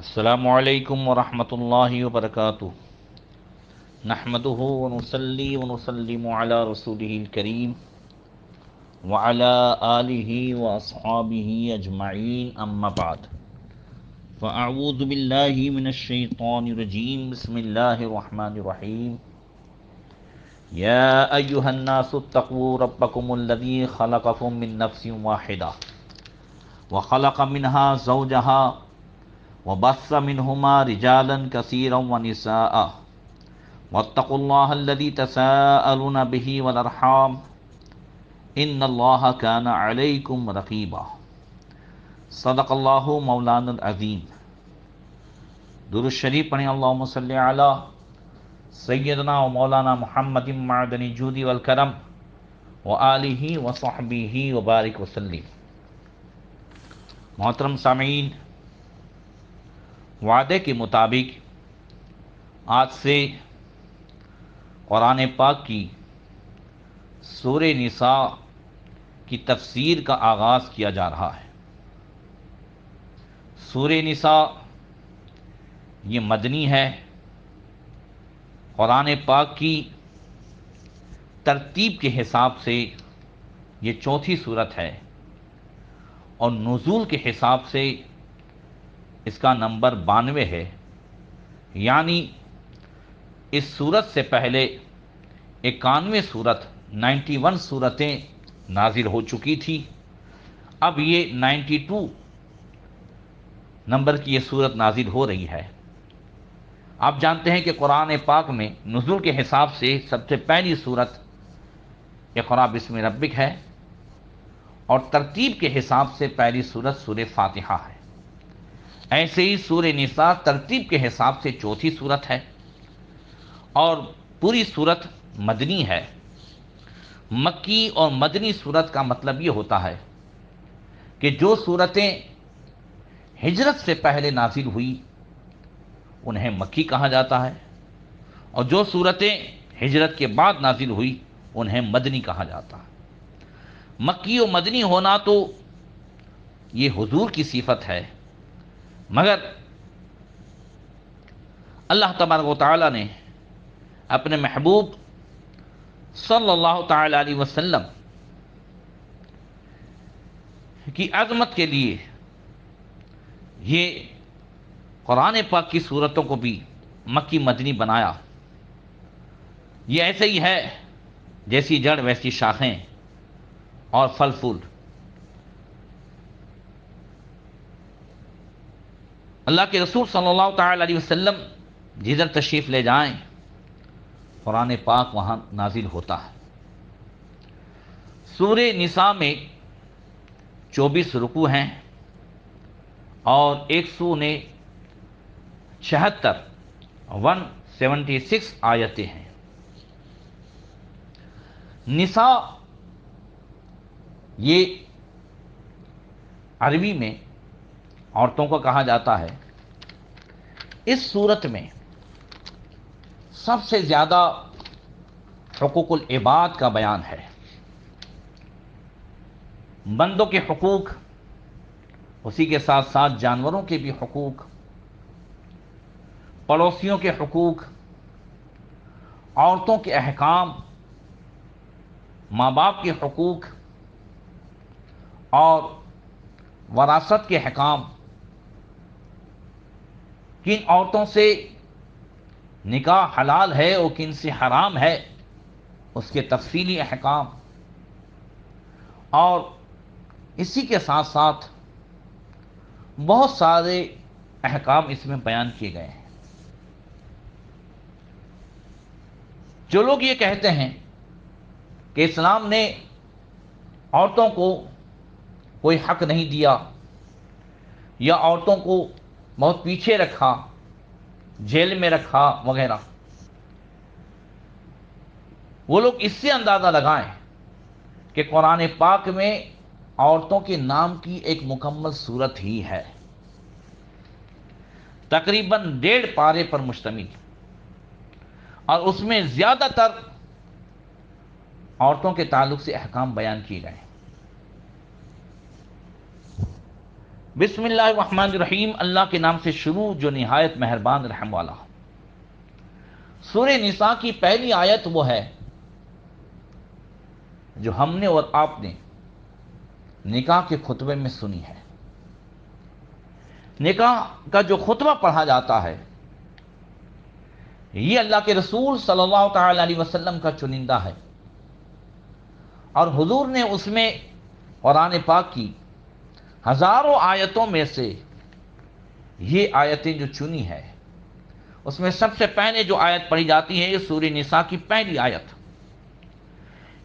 السلام علیکم ورحمۃ اللہ وبرکاتہ نحمده ونصلي ونسلم على رسوله الكريم وعلى آله وأصحابه أجمعين أما بعد فأعوذ بالله من الشيطان الرجيم بسم الله الرحمن الرحيم يا أيها الناس اتقوا ربكم الذي خلقكم من نفس واحدة وخلق منها زوجها وبث منهما رجالا كثيرا ونساء واتقوا الله الذي تساءلون به والارحام ان الله كان عليكم رقيبا صدق الله مولانا العظیم۔ درود شریف پڑھیں، اللہم صلی علی سیدنا و مولانا محمد معدن الجود والکرم وآلہ وصحبہ وبارک وسلم۔ محترم سامعین، وعدے کے مطابق آج سے قرآن پاک کی سورہ نساء کی تفسیر کا آغاز کیا جا رہا ہے۔ سورہ نساء یہ مدنی ہے، قرآن پاک کی ترتیب کے حساب سے یہ چوتھی سورت ہے، اور نزول کے حساب سے اس کا نمبر 92 ہے، یعنی اس سورت سے پہلے 91 سورت 91 صورتیں نازل ہو چکی تھی۔ اب یہ 92 نمبر کی یہ سورت نازل ہو رہی ہے۔ آپ جانتے ہیں کہ قرآن پاک میں نزول کے حساب سے سب سے پہلی سورت اقرا بسم ربک ہے، اور ترتیب کے حساب سے پہلی سورت سورہ فاتحہ ہے۔ ایسے ہی سورہ نساء ترتیب کے حساب سے چوتھی سورت ہے، اور پوری سورت مدنی ہے۔ مکی اور مدنی سورت کا مطلب یہ ہوتا ہے کہ جو سورتیں ہجرت سے پہلے نازل ہوئی انہیں مکی کہا جاتا ہے، اور جو سورتیں ہجرت کے بعد نازل ہوئی انہیں مدنی کہا جاتا ہے۔ مکی و مدنی ہونا تو یہ حضور کی صفت ہے، مگر اللہ تبارک و تعالی نے اپنے محبوب صلی اللہ تعالی علیہ وسلم کی عظمت کے لیے یہ قرآن پاک کی صورتوں کو بھی مکی مدنی بنایا۔ یہ ایسے ہی ہے جیسی جڑ ویسی شاخیں اور پھل پھول۔ اللہ کے رسول صلی اللہ تعالی علیہ وسلم جدھر تشریف لے جائیں قرآن پاک وہاں نازل ہوتا ہے۔ سورہ نساء میں 24 رکوع ہیں اور 176 آیتیں ہیں۔ نساء یہ عربی میں عورتوں کو کہا جاتا ہے۔ اس صورت میں سب سے زیادہ حقوق العباد کا بیان ہے۔ بندوں کے حقوق، اسی کے ساتھ ساتھ جانوروں کے بھی حقوق، پڑوسیوں کے حقوق، عورتوں کے احکام، ماں باپ کے حقوق اور وراثت کے احکام، کن عورتوں سے نکاح حلال ہے اور کن سے حرام ہے اس کے تفصیلی احکام، اور اسی کے ساتھ ساتھ بہت سارے احکام اس میں بیان کیے گئے ہیں۔ جو لوگ یہ کہتے ہیں کہ اسلام نے عورتوں کو کوئی حق نہیں دیا یا عورتوں کو بہت پیچھے رکھا، جیل میں رکھا وغیرہ، وہ لوگ اس سے اندازہ لگائیں کہ قرآن پاک میں عورتوں کے نام کی ایک مکمل صورت ہی ہے، تقریباً 1.5 پارے پر مشتمل، اور اس میں زیادہ تر عورتوں کے تعلق سے احکام بیان کیے گئے ہیں۔ بسم اللہ الرحمن الرحیم، اللہ کے نام سے شروع جو نہایت مہربان رحم والا۔ سورہ نساء کی پہلی آیت وہ ہے جو ہم نے اور آپ نے نکاح کے خطبے میں سنی ہے۔ نکاح کا جو خطبہ پڑھا جاتا ہے یہ اللہ کے رسول صلی اللہ تعالی علیہ وسلم کا چنندہ ہے، اور حضور نے اس میں قرآن پاک کی ہزاروں آیتوں میں سے یہ آیتیں جو چنی ہے، اس میں سب سے پہلے جو آیت پڑھی جاتی ہے یہ سورہ نساء کی پہلی آیت،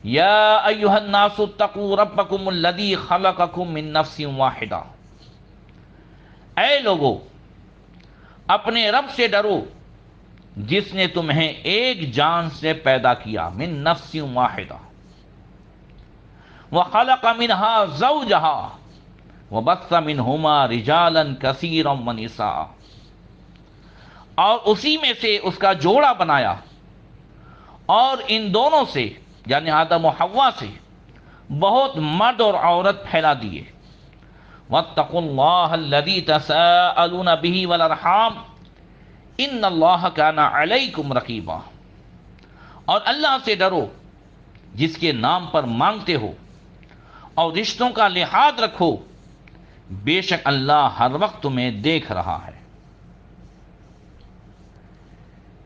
یا ایھا الناس اتقوا ربکم الذی خلقکم من نفس واحدہ، اے لوگو اپنے رب سے ڈرو جس نے تمہیں ایک جان سے پیدا کیا، من نفس واحدہ، وخلق منها زوجها وبث منہما رجالا کثیرا ونساء، اور اسی میں سے اس کا جوڑا بنایا اور ان دونوں سے یعنی آدم و حوا سے بہت مرد اور عورت پھیلا دیے۔ واتقوا اللہ الذی تساءلون بہ والارحام ان اللہ کان علیکم رقیبا، اور اللہ سے ڈرو جس کے نام پر مانگتے ہو اور رشتوں کا لحاظ رکھو، بے شک اللہ ہر وقت تمہیں دیکھ رہا ہے۔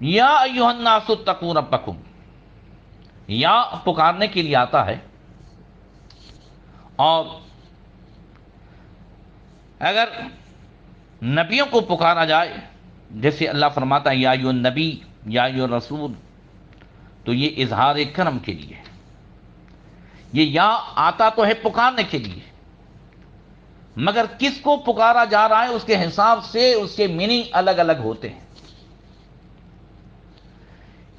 یا ایھا الناس اتقوا ربکم، یا پکارنے کے لیے آتا ہے، اور اگر نبیوں کو پکارا جائے جیسے اللہ فرماتا ہے یا ایھا النبی یا ایھا الرسول، تو یہ اظہار کرم کے لیے، یہ یا آتا تو ہے پکارنے کے لیے، مگر کس کو پکارا جا رہا ہے اس کے حساب سے اس کے میننگ الگ الگ ہوتے ہیں۔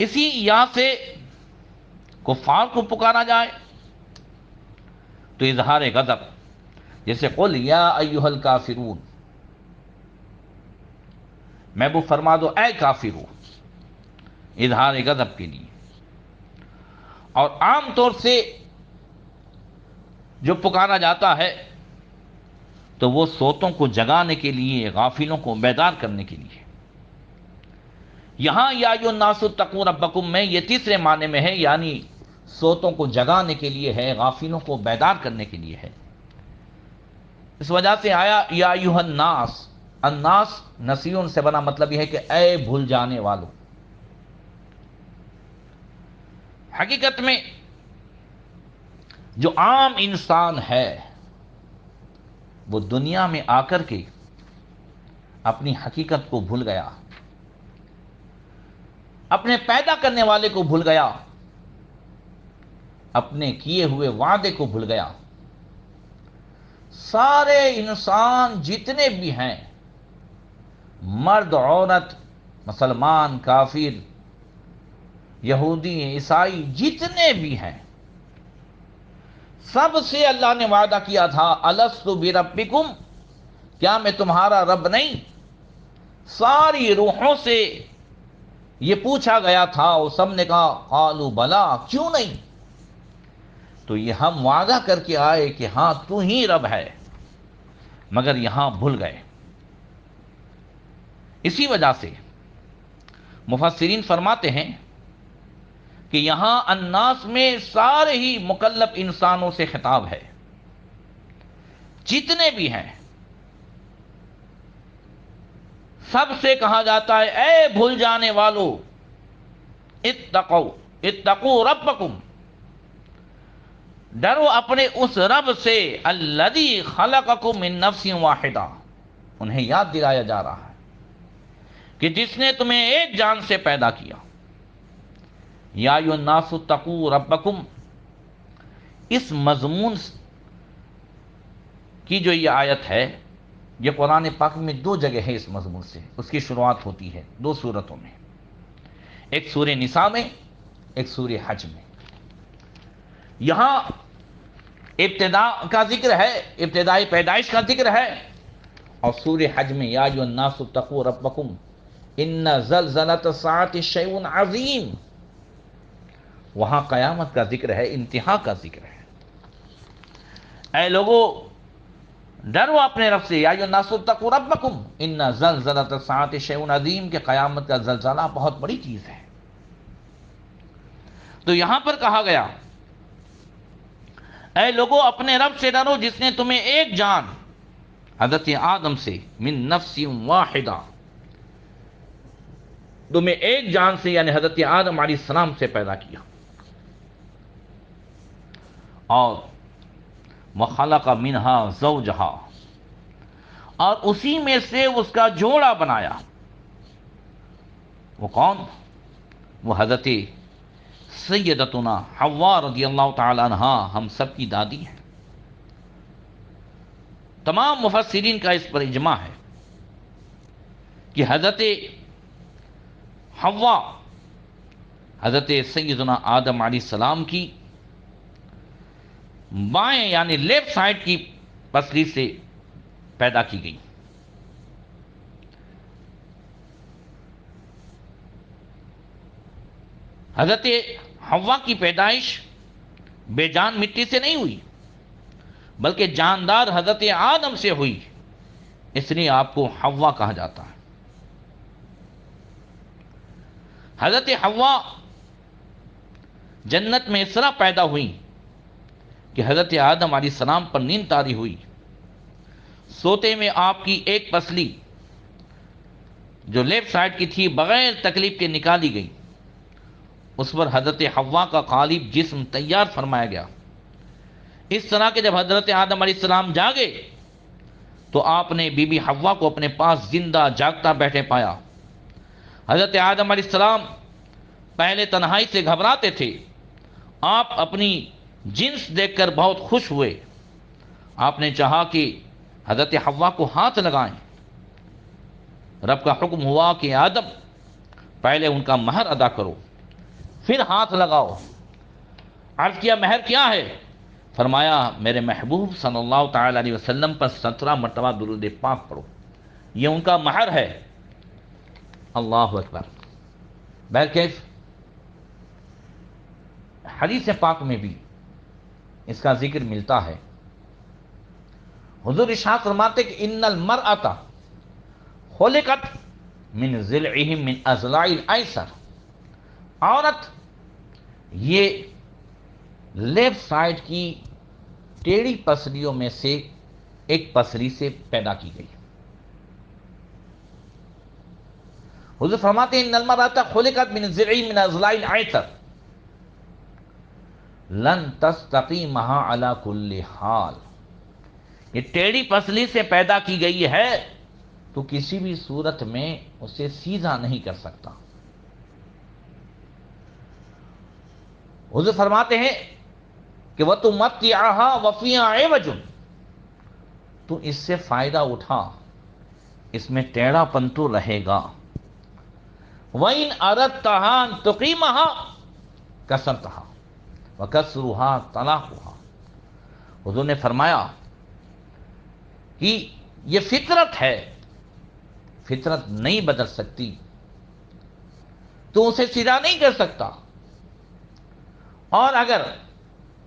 اسی یا سے کفار کو پکارا جائے تو اظہار غضب، جیسے قل یا ایھا الکافرون، محبوب فرما دو اے کافرو، اظہار غضب کے لیے۔ اور عام طور سے جو پکارا جاتا ہے تو وہ سوتوں کو جگانے کے لیے، غافلوں کو بیدار کرنے کے لیے۔ یہاں یا ایھا الناس اتقوا ربکم میں یہ تیسرے معنی میں ہے، یعنی سوتوں کو جگانے کے لیے ہے، غافلوں کو بیدار کرنے کے لیے ہے۔ اس وجہ سے آیا یا ایھا الناس، الناس نسیون سے بنا مطلب یہ ہے کہ اے بھول جانے والوں۔ حقیقت میں جو عام انسان ہے وہ دنیا میں آ کر کے اپنی حقیقت کو بھول گیا، اپنے پیدا کرنے والے کو بھول گیا، اپنے کیے ہوئے وعدے کو بھول گیا۔ سارے انسان جتنے بھی ہیں، مرد عورت، مسلمان کافر، یہودی عیسائی، جتنے بھی ہیں، سب سے اللہ نے وعدہ کیا تھا الست بربکم، کیا میں تمہارا رب نہیں؟ ساری روحوں سے یہ پوچھا گیا تھا اور سب نے کہا قالوا بلا، کیوں نہیں؟ تو یہ ہم وعدہ کر کے آئے کہ ہاں تو ہی رب ہے، مگر یہاں بھول گئے۔ اسی وجہ سے مفسرین فرماتے ہیں کہ یہاں الناس میں سارے ہی مکلف انسانوں سے خطاب ہے، جتنے بھی ہیں سب سے کہا جاتا ہے اے بھول جانے والو، اتقوا ربکم، ڈرو اپنے اس رب سے، الذی خلقکم من نفس واحدہ، انہیں یاد دلایا جا رہا ہے کہ جس نے تمہیں ایک جان سے پیدا کیا۔ یا ایھا الناس اتقوا ربکم، اس مضمون کی جو یہ آیت ہے یہ قرآن پاک میں دو جگہ ہے، اس مضمون سے اس کی شروعات ہوتی ہے دو صورتوں میں، ایک سورہ نساء میں، ایک سورہ حج میں۔ یہاں ابتدا کا ذکر ہے، ابتدائی پیدائش کا ذکر ہے، اور سورہ حج میں یا ایھا الناس اتقوا ربکم ان زلزلۃ الساعۃ شیء عظیم، وہاں قیامت کا ذکر ہے، انتہا کا ذکر ہے۔ اے لوگو ڈرو اپنے رب سے، یا ایھا الناس اتقوا ربکم ان زلزلۃ الساعۃ شیء عظیم، کہ قیامت کا زلزلہ بہت بڑی چیز ہے۔ تو یہاں پر کہا گیا اے لوگو اپنے رب سے ڈرو جس نے تمہیں ایک جان حضرت آدم سے من نفس واحدہ، تمہیں ایک جان سے یعنی حضرت آدم علیہ السلام سے پیدا کیا، اور وخلق منہا زوجہا، اور اسی میں سے اس کا جوڑا بنایا۔ وہ کون؟ وہ حضرت سیدتنا حوا رضی اللہ تعالی عنہا، ہم سب کی دادی ہیں۔ تمام مفسرین کا اس پر اجماع ہے کہ حضرت حوا حضرت سیدنا آدم علیہ السلام کی بائیں یعنی لیفٹ سائڈ کی پسلی سے پیدا کی گئی۔ حضرت حوا کی پیدائش بے جان مٹی سے نہیں ہوئی، بلکہ جاندار حضرت آدم سے ہوئی، اس لیے آپ کو حوا کہا جاتا ہے۔ حضرت حوا جنت میں اس طرح پیدا ہوئی کہ حضرت آدم علیہ السلام پر نیند طاری ہوئی، سوتے میں آپ کی ایک پسلی جو لیفٹ سائڈ کی تھی بغیر تکلیف کے نکالی گئی، اس پر حضرت حوا کا غالب جسم تیار فرمایا گیا۔ اس طرح کہ جب حضرت آدم علیہ السلام جاگے تو آپ نے بی بی حوا کو اپنے پاس زندہ جاگتا بیٹھے پایا۔ حضرت آدم علیہ السلام پہلے تنہائی سے گھبراتے تھے، آپ اپنی جنس دیکھ کر بہت خوش ہوئے۔ آپ نے چاہا کہ حضرت حوا کو ہاتھ لگائیں، رب کا حکم ہوا کہ آدم پہلے ان کا مہر ادا کرو پھر ہاتھ لگاؤ۔ عرض کیا مہر کیا ہے؟ فرمایا میرے محبوب صلی اللہ تعالی علیہ وسلم پر 17 مرتبہ درود پاک پڑھو، یہ ان کا مہر ہے۔ اللہ اکبر۔ بہرکیف حدیث پاک میں بھی اس کا ذکر ملتا ہے۔ حضور ارشاد فرماتے کہ ان المرأۃ خلقت من ضلعہم من اضلاع الایسر، عورت یہ لیفٹ سائڈ کی ٹیڑھی پسلیوں میں سے ایک پسلی سے پیدا کی گئی۔ حضور فرماتے ہیں ان المرأۃ خلقت من ضلع من اضلاع الایسر لن تستقیمها علی کل حال، یہ ٹیڑھی پسلی سے پیدا کی گئی ہے تو کسی بھی صورت میں اسے سیدھا نہیں کر سکتا۔ حضور فرماتے ہیں کہ وَتُمَتِّعَهَا وَفِيهَا عِوَجٌ، تو اس سے فائدہ اٹھا، اس میں ٹیڑھا پن تو رہے گا۔ وَإِنْ أَرَدْتَهَا أَن تُقِيمَهَا كَسَرْتَهَا وَكَسْرُهَا طَلَاقُهَا، حضور نے فرمایا کہ یہ فطرت ہے، فطرت نہیں بدل سکتی، تو اسے سیدھا نہیں کر سکتا۔ اور اگر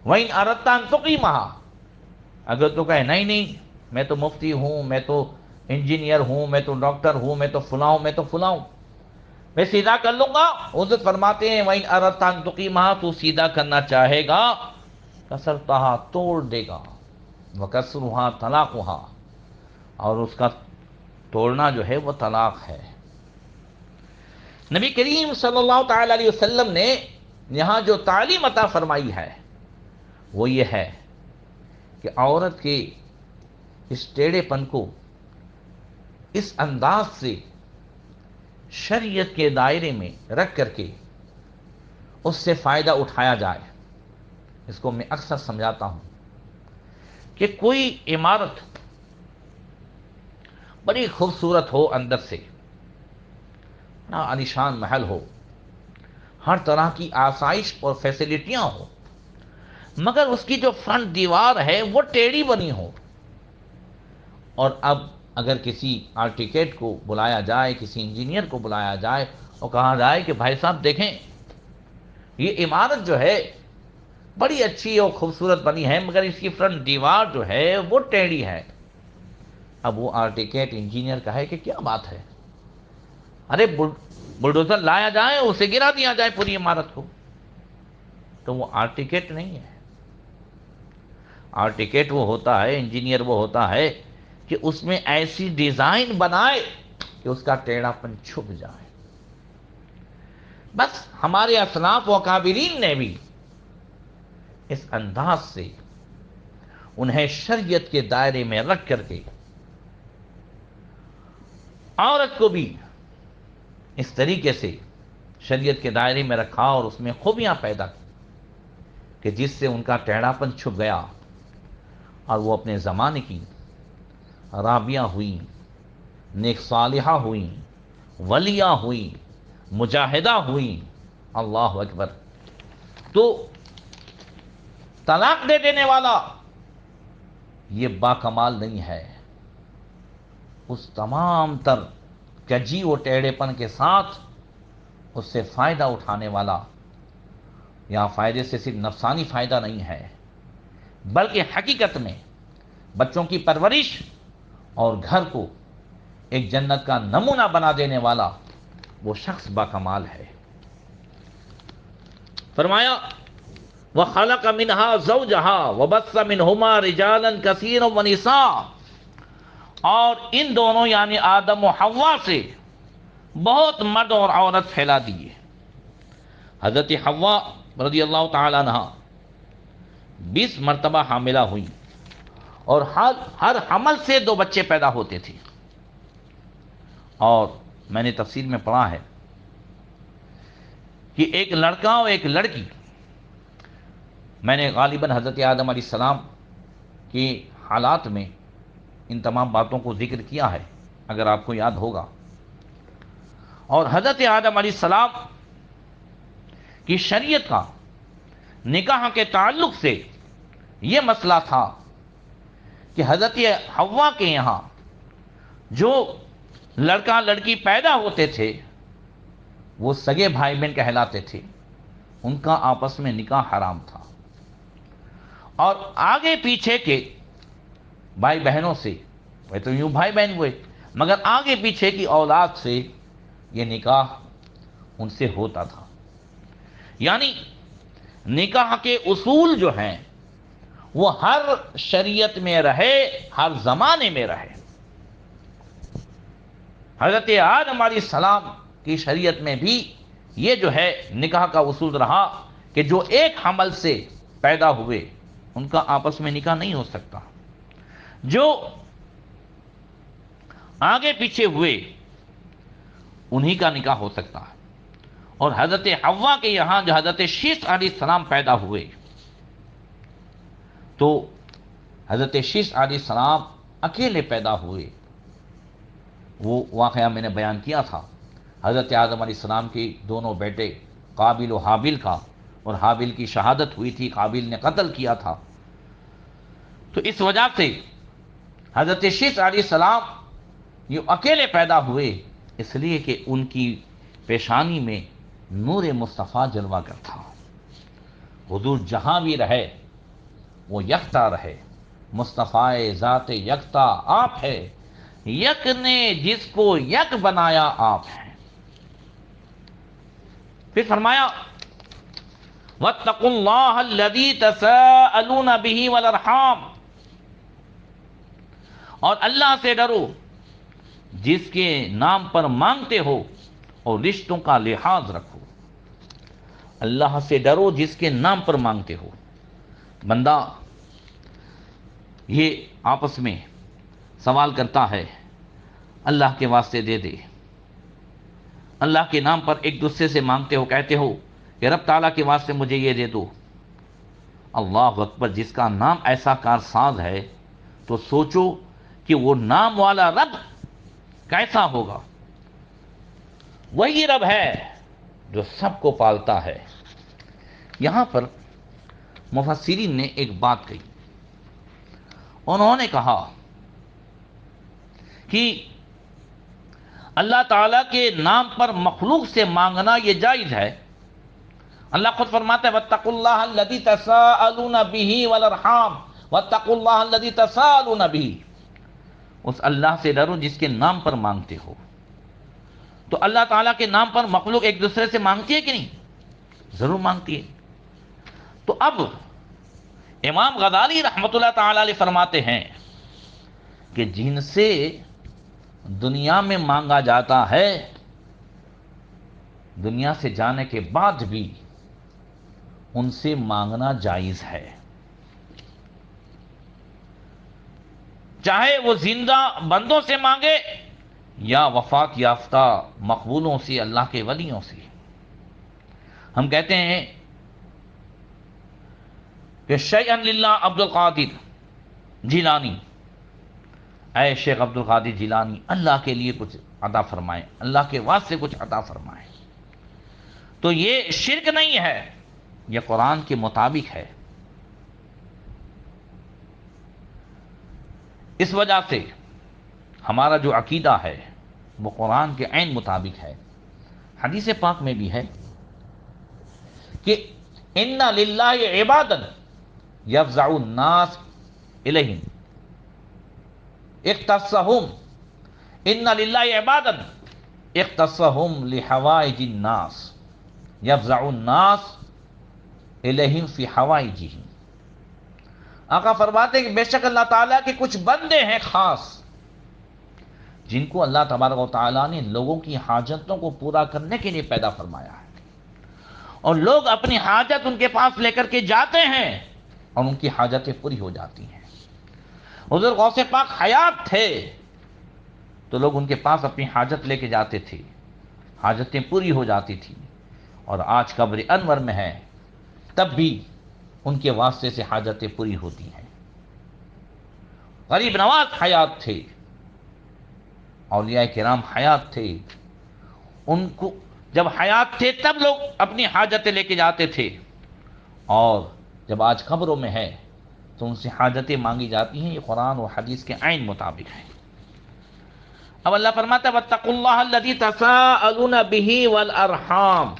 وَإِنْ أَرَدْتَ أَن تُقِيمَهَا، اگر تو کہے نہیں نہیں میں تو مفتی ہوں، میں تو انجینئر ہوں، میں تو ڈاکٹر ہوں، میں تو فلاں ہوں، میں تو فلاں ہوں، میں سیدھا کر لوں گا، حضرت فرماتے ہیں وَإِنْ أَرَدْتَ أَن تُقِيمَهَا، تو سیدھا کرنا چاہے گا، کسرتها توڑ دے گا، وَكَسْرُهَا طَلَاقُهَا، اور اس کا توڑنا جو ہے وہ طلاق ہے۔ نبی کریم صلی اللہ تعالی علیہ وسلم نے یہاں جو تعلیم عطا فرمائی ہے وہ یہ ہے کہ عورت کے اس ٹیڑھے پن کو اس انداز سے شریعت کے دائرے میں رکھ کر کے اس سے فائدہ اٹھایا جائے۔ اس کو میں اکثر سمجھاتا ہوں کہ کوئی عمارت بڑی خوبصورت ہو، اندر سے عالیشان محل ہو، ہر طرح کی آسائش اور فیسلٹیاں ہو، مگر اس کی جو فرنٹ دیوار ہے وہ ٹیڑھی بنی ہو، اور اب اگر کسی آرکیٹیکٹ کو بلایا جائے، کسی انجینئر کو بلایا جائے اور کہا جائے کہ بھائی صاحب دیکھیں یہ عمارت جو ہے بڑی اچھی اور خوبصورت بنی ہے، مگر اس کی فرنٹ دیوار جو ہے وہ ٹیڑھی ہے، اب وہ آرٹیکیٹ انجینئر کا ہے کہ کیا بات ہے، ارے بلڈوزر لایا جائے، اسے گرا دیا جائے پوری عمارت کو. تو وہ آرٹیکیٹ نہیں ہے. آرٹیکیٹ وہ ہوتا ہے، انجینئر وہ ہوتا ہے کہ اس میں ایسی ڈیزائن بنائے کہ اس کا ٹیڑھا پن چھپ جائے. بس ہمارے اسلاف و اکابرین نے بھی اس انداز سے انہیں شریعت کے دائرے میں رکھ کر کے عورت کو بھی اس طریقے سے شریعت کے دائرے میں رکھا اور اس میں خوبیاں پیدا کی کہ جس سے ان کا ٹیڑھا پن چھپ گیا اور وہ اپنے زمانے کی رابیہ ہوئیں، نیک صالحہ ہوئیں، ولیہ ہوئیں، مجاہدہ ہوئیں. اللہ اکبر. تو طلاق دے دینے والا یہ باکمال نہیں ہے. اس تمام تر کجی و ٹیڑھے پن کے ساتھ اس سے فائدہ اٹھانے والا، یہاں فائدے سے صرف نفسانی فائدہ نہیں ہے بلکہ حقیقت میں بچوں کی پرورش اور گھر کو ایک جنت کا نمونہ بنا دینے والا وہ شخص باکمال ہے. فرمایا وَخَلَقَ مِنْهَا زَوْجَهَا وَبَثَّ مِنْهُمَا رِجَالًا كَثِيرًا وَنِسَاءً، اور ان دونوں یعنی آدم و حوا سے بہت مرد اور عورت پھیلا دیے. حضرت حوا رضی اللہ تعالی عنہ 20 مرتبہ حاملہ ہوئی اور ہر حمل سے 2 بچے پیدا ہوتے تھے. اور میں نے تفسیر میں پڑھا ہے کہ ایک لڑکا اور ایک لڑکی، میں نے غالباً حضرت آدم علیہ السلام کے حالات میں ان تمام باتوں کو ذکر کیا ہے اگر آپ کو یاد ہوگا. اور حضرت آدم علیہ السلام کی شریعت کا نکاح کے تعلق سے یہ مسئلہ تھا کہ حضرت حوا کے یہاں جو لڑکا لڑکی پیدا ہوتے تھے وہ سگے بھائی بہن کہلاتے تھے، ان کا آپس میں نکاح حرام تھا. اور آگے پیچھے کے بھائی بہنوں سے، وہ تو یوں بھائی بہن ہوئے، مگر آگے پیچھے کی اولاد سے یہ نکاح ان سے ہوتا تھا. یعنی نکاح کے اصول جو ہیں وہ ہر شریعت میں رہے، ہر زمانے میں رہے. حضرت آدم علیہ السلام کی شریعت میں بھی یہ جو ہے نکاح کا اصول رہا کہ جو ایک حمل سے پیدا ہوئے ان کا آپس میں نکاح نہیں ہو سکتا، جو آگے پیچھے ہوئے انہی کا نکاح ہو سکتا ہے. اور حضرت حوا کے یہاں جو حضرت شیث علیہ السلام پیدا ہوئے تو حضرت شیث علیہ السلام اکیلے پیدا ہوئے. وہ واقعہ میں نے بیان کیا تھا. حضرت آدم علیہ السلام کے دونوں بیٹے قابل و حابل کا، اور حابل کی شہادت ہوئی تھی، قابل نے قتل کیا تھا. تو اس وجہ سے حضرت شیث علیہ السلام یہ اکیلے پیدا ہوئے اس لیے کہ ان کی پیشانی میں نور مصطفیٰ جلوہ کر تھا. حضور جہاں بھی رہے وہ یکتا رہے. مصطفیٰ ذات یکتا آپ ہے، یک نے جس کو یک بنایا آپ ہیں. پھر فرمایا وَاتَّقُوا اللَّهَ الَّذِي تَسَاءَلُونَ بِهِ وَالْأَرْحَامَ، اور اللہ سے ڈرو جس کے نام پر مانگتے ہو اور رشتوں کا لحاظ رکھو. اللہ سے ڈرو جس کے نام پر مانگتے ہو. بندہ یہ آپس میں سوال کرتا ہے اللہ کے واسطے دے دے، اللہ کے نام پر ایک دوسرے سے مانگتے ہو، کہتے ہو کہ رب تعالیٰ کے واسطے مجھے یہ دے دو. اللہ اکبر، جس کا نام ایسا کارساز ہے تو سوچو کہ وہ نام والا رب کیسا ہوگا. وہی رب ہے جو سب کو پالتا ہے. یہاں پر مفسرین نے ایک بات کہی. انہوں نے کہا کہ اللہ تعالیٰ کے نام پر مخلوق سے مانگنا یہ جائز ہے. اللہ خود فرماتا ہے وَاتَّقُوا اللَّهَ الَّذِي تَسَاءَلُونَ بِهِ وَالْأَرْحَامَ وَاتَّقُوا اللَّهَ الَّذِي تَسَاءَلُونَ بِهِ. اس اللہ سے ڈرو جس کے نام پر مانگتے ہو۔ تو اللہ تعالیٰ کے نام پر مخلوق ایک دوسرے سے مانگتی ہے کہ نہیں؟ ضرور مانگتی ہے۔ تو اب امام غزالی رحمۃ اللہ تعالی علیہ فرماتے ہیں کہ جن سے دنیا میں مانگا جاتا ہے، دنیا سے جانے کے بعد بھی ان سے مانگنا جائز ہے، چاہے وہ زندہ بندوں سے مانگے یا وفات یافتہ مقبولوں سے، اللہ کے ولیوں سے۔ ہم کہتے ہیں کہ شیئا للہ عبد القادر جیلانی، اے شیخ عبد القادر جیلانی اللہ کے لیے کچھ عطا فرمائیں، اللہ کے واسطے کچھ عطا فرمائیں، تو یہ شرک نہیں ہے، یہ قرآن کے مطابق ہے۔ اس وجہ سے ہمارا جو عقیدہ ہے وہ قرآن کے عین مطابق ہے۔ حدیث پاک میں بھی ہے کہ ان للہ عبادا یفزع الناس الیہم اختصهم، ان للہ عبادا اختصهم لحوائج الناس یفزع الناس الیہم فی حوائجہم۔ آقا فرماتے ہیں کہ بے شک اللہ تعالیٰ کے کچھ بندے ہیں خاص، جن کو اللہ تبارک و تعالیٰ نے لوگوں کی حاجتوں کو پورا کرنے کے لیے پیدا فرمایا ہے، اور لوگ اپنی حاجت ان کے پاس لے کر کے جاتے ہیں اور ان کی حاجتیں پوری ہو جاتی ہیں۔ حضور غوث پاک حیات تھے تو لوگ ان کے پاس اپنی حاجت لے کے جاتے تھے، حاجتیں پوری ہو جاتی تھیں، اور آج قبر انور میں ہے تب بھی ان کے واسطے سے حاجتیں پوری ہوتی ہیں۔ غریب نواز حیات تھے، اولیاء کرام حیات تھے، ان کو جب حیات تھے تب لوگ اپنی حاجتیں لے کے جاتے تھے، اور جب آج قبروں میں ہے تو ان سے حاجتیں مانگی جاتی ہیں۔ یہ قرآن و حدیث کے عین مطابق ہے۔ اب اللہ فرماتا ہے واتقوا اللہ الذی تساءلون بہ والارحام،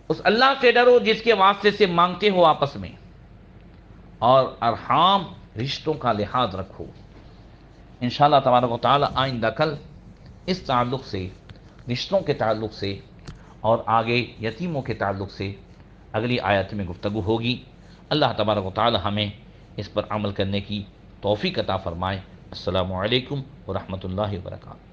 اس اللہ سے ڈرو جس کے واسطے سے مانگتے ہو آپس میں، اور ارحام رشتوں کا لحاظ رکھو۔ انشاءاللہ تبارک و تعالی آئندہ کل اس تعلق سے، رشتوں کے تعلق سے اور آگے یتیموں کے تعلق سے اگلی آیت میں گفتگو ہوگی۔ اللہ تبارک و تعالی ہمیں اس پر عمل کرنے کی توفیق عطا فرمائے۔ السلام علیکم ورحمۃ اللہ وبرکاتہ۔